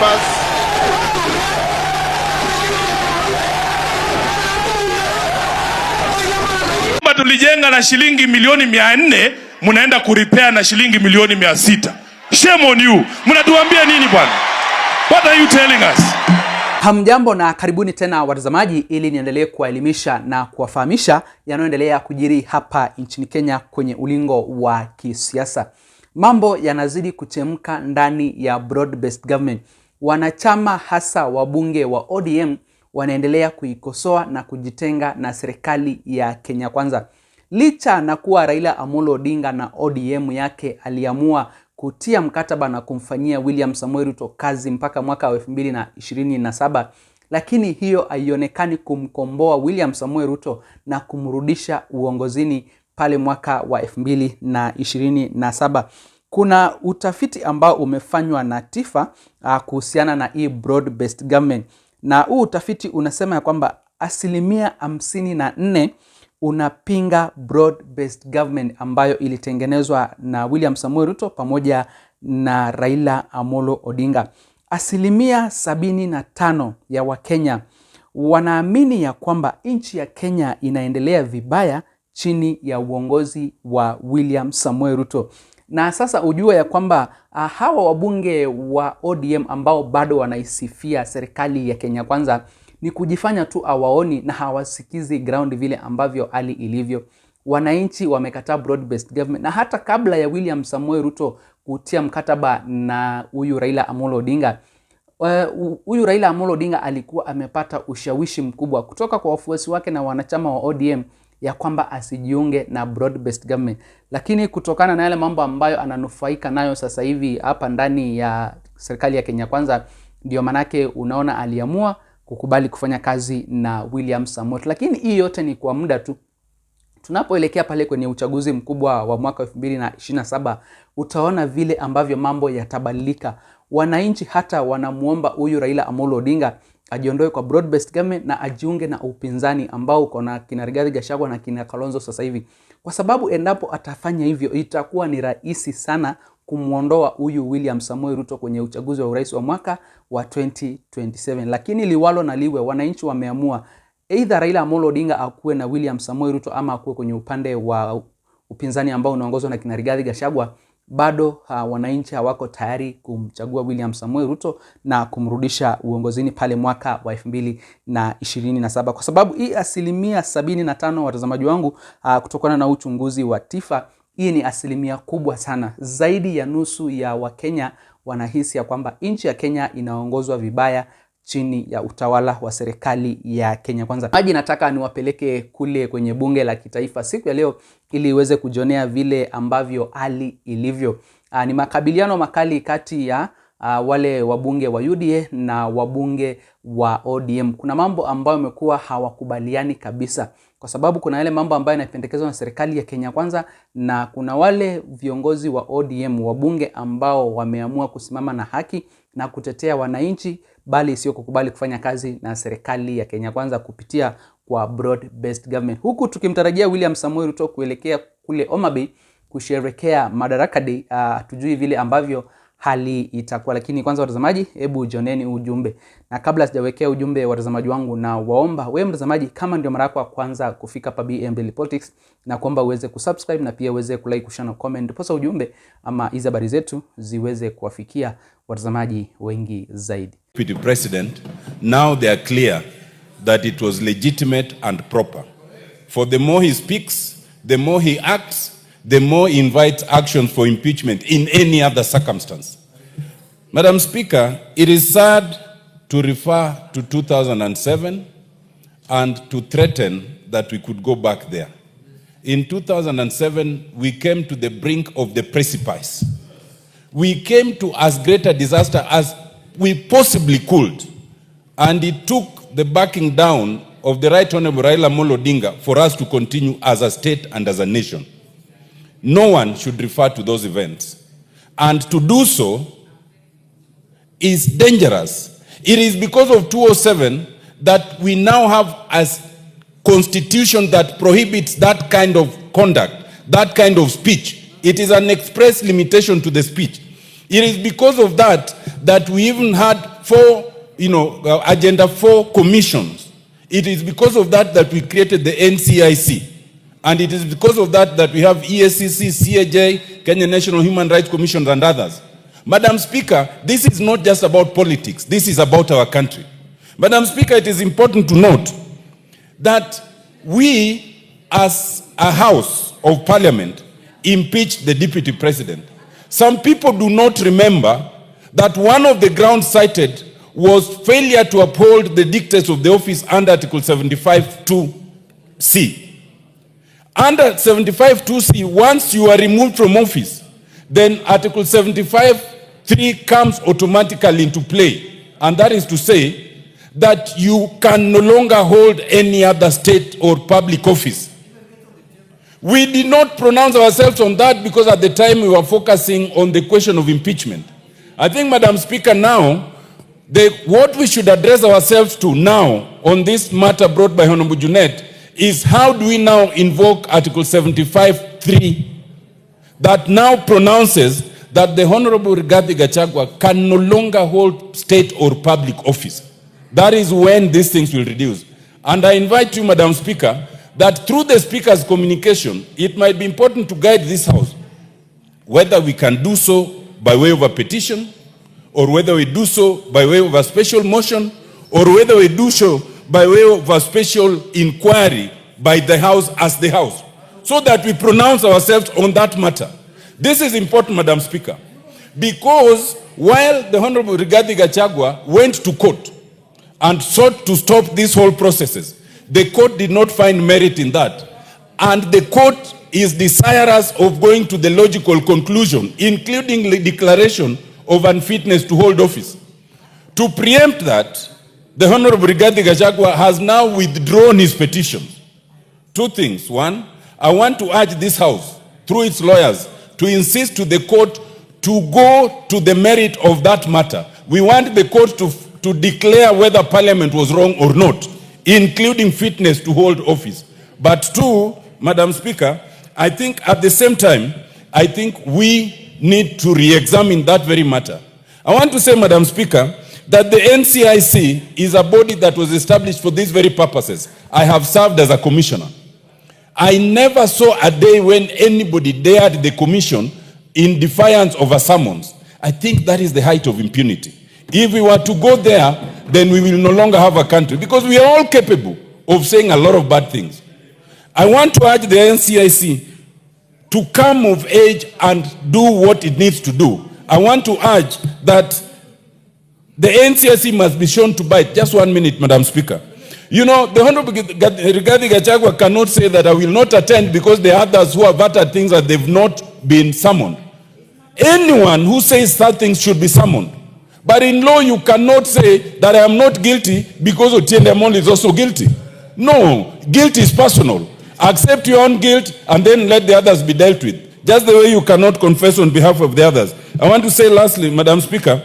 members. Tulijenga na shilingi milioni 400, mnaenda kuripea na shilingi milioni 600. Shame on you. Mnatuambia nini bwana? What are you telling us? Hamjambo na karibuni tena watazamaji, ili niendelee kuwaelimisha na kuwafahamisha yanayoendelea kujiri hapa nchini Kenya kwenye ulingo wa kisiasa. Mambo yanazidi kuchemka ndani ya broad-based government. Wanachama hasa wabunge wa ODM wanaendelea kuikosoa na kujitenga na serikali ya Kenya Kwanza. Licha na kuwa Raila Amolo Odinga na ODM yake aliamua kutia mkataba na kumfanyia William Samoei Ruto kazi mpaka mwaka wa 2027, lakini hiyo haionekani kumkomboa William Samoei Ruto na kumrudisha uongozini pale mwaka wa 2027. Kuna utafiti ambao umefanywa na TIFA kuhusiana na hii broad-based government. Na huu utafiti unasema ya kwamba 54% unapinga broad-based government ambayo ilitengenezwa na William Samoei Ruto pamoja na Raila Amolo Odinga. 75% ya Wakenya wanaamini ya kwamba nchi ya Kenya inaendelea vibaya chini ya uongozi wa William Samoei Ruto. Na sasa ujue ya kwamba hawa wabunge wa ODM ambao bado wanaisifia serikali ya Kenya Kwanza ni kujifanya tu hawaoni na hawasikizi ground vile ambavyo hali ilivyo. Wananchi wamekataa broad-based government, na hata kabla ya William Samoei Ruto kutia mkataba na huyu Raila Amolo Odinga, huyu Raila Amolo Odinga alikuwa amepata ushawishi mkubwa kutoka kwa wafuasi wake na wanachama wa ODM ya kwamba asijiunge na broad-based government. Lakini kutokana na yale mambo ambayo ananufaika nayo sasa hivi hapa ndani ya serikali ya Kenya Kwanza, ndio manake unaona aliamua kukubali kufanya kazi na William Samoei. Lakini hii yote ni kwa muda tu. Tunapoelekea pale kwenye uchaguzi mkubwa wa mwaka 2027, utaona vile ambavyo mambo yatabadilika. Wananchi hata wanamuomba huyu Raila Amolo Odinga ajiondoe kwa broad-based government na ajiunge na upinzani ambao uko na kina Rigathi Gachagua na kina Kalonzo sasa hivi. Kwa sababu endapo atafanya hivyo, itakuwa ni rahisi sana kumuondoa huyu William Samoei Ruto kwenye uchaguzi wa urais wa mwaka wa 2027. Lakini liwalo na liwe, wananchi wameamua either Raila Amolo Odinga akuwe na William Samoei Ruto ama akuwe kwenye upande wa upinzani ambao unaongozwa na kina Rigathi Gachagua. Bado wananchi hawako tayari kumchagua William Samoei Ruto na kumrudisha uongozini pale mwaka wa 2027. Kwa sababu hii 75% watazamaji wangu, kutokana na uchunguzi wa TIFA, hii ni asilimia kubwa sana. Zaidi ya nusu ya Wakenya wanahisi ya kwamba nchi ya Kenya inaongozwa vibaya chini ya utawala wa serikali ya Kenya Kwanza. Maji nataka niwapeleke kule kwenye bunge la kitaifa siku ya leo ili iweze kujionea vile ambavyo hali ilivyo. Ni makabiliano makali kati ya wale wabunge wa UDA na wabunge wa ODM. Kuna mambo ambayo yamekuwa hawakubaliani kabisa, kwa sababu kuna yale mambo ambayo yanapendekezwa na serikali ya Kenya Kwanza, na kuna wale viongozi wa ODM wabunge ambao wameamua kusimama na haki na kutetea wananchi, bali sio kukubali kufanya kazi na serikali ya Kenya Kwanza kupitia kwa broad-based government. Huku tukimtarajia William Samoei Ruto kuelekea kule Homa Bay kusherekea Madaraka Day, tujui vile ambavyo hali itakuwa. Lakini kwanza watazamaji, hebu joneni ujumbe. Na kabla sijawekea ujumbe watazamaji wangu, na waomba wewe mtazamaji, kama ndio mara yako ya kwanza kufika pa BM Daily Politics, na kuomba uweze kusubscribe na pia uweze kulike, kushare na comment, posa ujumbe ama hizo habari zetu ziweze kuwafikia watazamaji wengi zaidi. Deputy President, now they are clear that it was legitimate and proper. For the more he speaks, the more he acts, the more he invites actions for impeachment in any other circumstance. Madam Speaker, it is sad to refer to 2007 and to threaten that we could go back there. In 2007, we came to the brink of the precipice. We came to as great a disaster as we possibly could, and it took the backing down of the Right Honorable Raila Amolo Odinga for us to continue as a state and as a nation. No one should refer to those events, and to do so is dangerous. It is because of 207 that we now have a constitution that prohibits that kind of conduct, that kind of speech. It is an express limitation to the speech. It is because of that that we even had 4, Agenda 4 commissions. It is because of that that we created the NCIC. And it is because of that that we have EACC, CAJ, Kenya National Human Rights Commission, and others. Madam Speaker, this is not just about politics. This is about our country. Madam Speaker, it is important to note that we, as a House of Parliament, impeached the Deputy President. Some people do not remember that one of the grounds cited was failure to uphold the dictates of the office under Article 75(2)(c). Under 75(2)(c), once you are removed from office, then Article 75(3) comes automatically into play. And that is to say that you can no longer hold any other state or public office. We did not pronounce ourselves on that because at the time we were focusing on the question of impeachment. I think, Madam Speaker, now, what we should address ourselves to now on this matter brought by Honorable Junet is how do we now invoke Article 75(3) that now pronounces that the Honorable Rigathi Gachagua can no longer hold state or public office. That is when these things will reduce. And I invite you, Madam Speaker, that through the Speaker's communication, it might be important to guide this House, whether we can do so by way of a petition, or whether we do so by way of a special motion, or whether we do so by way of a special inquiry by the House as the House, so that we pronounce ourselves on that matter. This is important, Madam Speaker, because while the Honorable Rigathi Gachagua went to court and sought to stop these whole processes, the court did not find merit in that. And the court is desirous of going to the logical conclusion, including the declaration of unfitness to hold office. To preempt that, the Honorable Rigathi Gachagua has now withdrawn his petitions. Two things. One, I want to urge this House, through its lawyers, to insist to the court to go to the merit of that matter. We want the court to declare whether Parliament was wrong or not, including fitness to hold office. But two, Madam Speaker, I think at the same time, I think we need to re-examine that very matter. I want to say, Madam Speaker, that the NCIC is a body that was established for these very purposes. I have served as a commissioner. I never saw a day when anybody dared the commission in defiance of a summons. I think that is the height of impunity. If we were to go there, then we will no longer have a country, because we are all capable of saying a lot of bad things. I want to urge the NCIC to come of age and do what it needs to do. I want to urge that the NCIC must be shown to bite. Just 1 minute, Madam Speaker. You know, the Honorable Rigathi Gachagua cannot say that I will not attend because there are others who have uttered things that they've not been summoned. Anyone who says that things should be summoned. But in law, you cannot say that I am not guilty because Otiende Amolo is also guilty. No, guilt is personal. Accept your own guilt and then let the others be dealt with. Just the way you cannot confess on behalf of the others. I want to say lastly, Madam Speaker,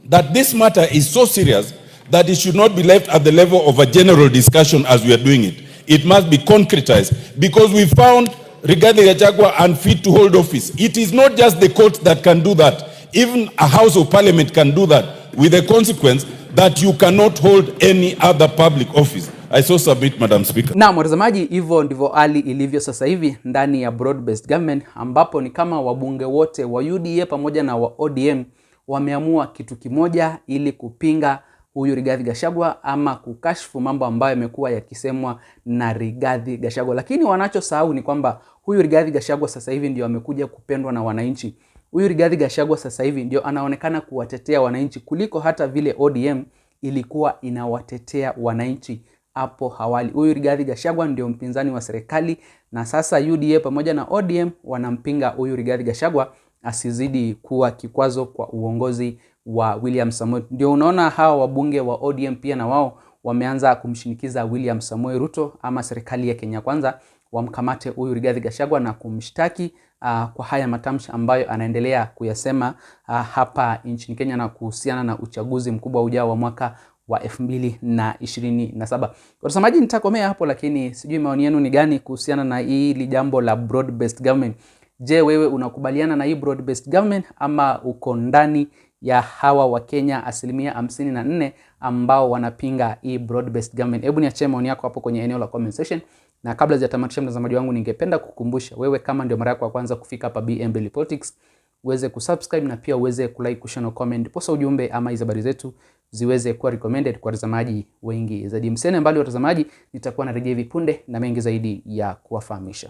that this matter is so serious that it should not be left at the level of a general discussion as we are doing it. It must be concretized, because we found Rigathi Gachagua unfit to hold office. It is not just the court that can do that. Even a House of Parliament can do that, with the consequence that you cannot hold any other public office. I so submit, Madam Speaker. Na mtazamaji, hivyo ndivyo hali ilivyo sasa hivi ndani ya broad-based government, ambapo ni kama wabunge wote wa UDA pamoja na wa ODM wameamua kitu kimoja ili kupinga huyu Rigathi Gachagua ama kukashfu mambo ambayo yamekuwa yakisemwa na Rigathi Gachagua. Lakini wanachosahau ni kwamba huyu Rigathi Gachagua sasa hivi ndio amekuja kupendwa na wananchi. Huyu Rigathi Gachagua sasa hivi ndio anaonekana kuwatetea wananchi kuliko hata vile ODM ilikuwa inawatetea wananchi hapo awali. Huyu Rigathi Gachagua ndio mpinzani wa serikali, na sasa UDA pamoja na ODM wanampinga huyu Rigathi Gachagua asizidi kuwa kikwazo kwa uongozi wa William Samoei. Ndio unaona hawa wabunge wa ODM pia na wao wameanza kumshinikiza William Samoei Ruto ama serikali ya Kenya Kwanza wamkamate huyu Rigathi Gachagua na kumshtaki kwa haya matamshi ambayo anaendelea kuyasema hapa nchini Kenya na kuhusiana na uchaguzi mkubwa ujao wa mwaka wa 2027. Watazamaji, nitakomea hapo, lakini sijui maoni yenu ni gani kuhusiana na hili jambo la broad based government. Je, wewe unakubaliana na hii broad based government ama uko ndani ya hawa wa Kenya 54% ambao wanapinga hii broad based government. Hebu niachie maoni yako hapo kwenye eneo la comment section. Na kabla sijatamatisha mtazamaji wangu, ningependa kukumbusha wewe, kama ndio mara yako ya kwanza kufika hapa BM Daily Politics, uweze kusubscribe na pia uweze kulike, kushare na comment, posa ujumbe ama hizo habari zetu ziweze kuwa recommended kwa watazamaji wengi zaidi. Msene mbali watazamaji, nitakuwa narejea hivi punde na mengi zaidi ya kuwafahamisha.